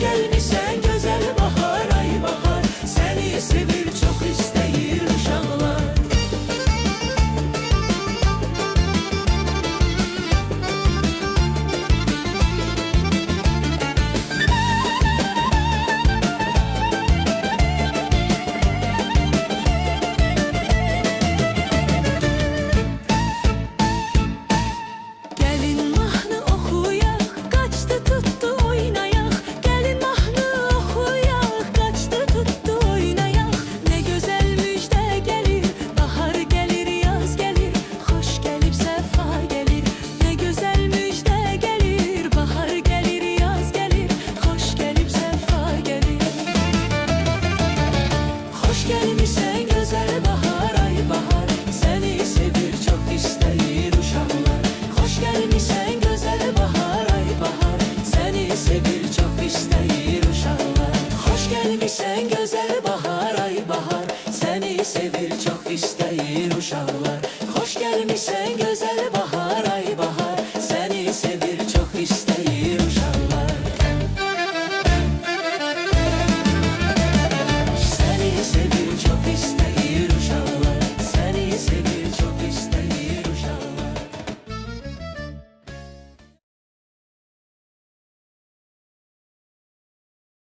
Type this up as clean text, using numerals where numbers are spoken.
gelmişsen güzel bahar, ay bahar. Seni sevir çok isteyir uşaklar. Gelin mahnı okuyak, kaçtı tuttu oynayak. Gelin mahnı okuyak, kaçtı tuttu oynayak. Ne güzel müjde gelir, bahar gelir, yaz gelir. Hoş gelip sefa gelir. Ne güzel müjde gelir, bahar gelir, yaz gelir. Hoş gelip sefa gelir. Hoş gelmişsen güzel bahar, ay bahar. Seni sevir çok isteyir uşaklar. Hoş gelmişsen güzel bahar, ay bahar. Seni sevir çok isteyir uşaklar. Hoş gelmişsen güzel bahar, ay bahar. Seni sevir çok isteyir uşaklar. Hoş gelmişsen güzel bahar, ay bahar. Seni sevir çok isteyir uşaklar. Seni sevir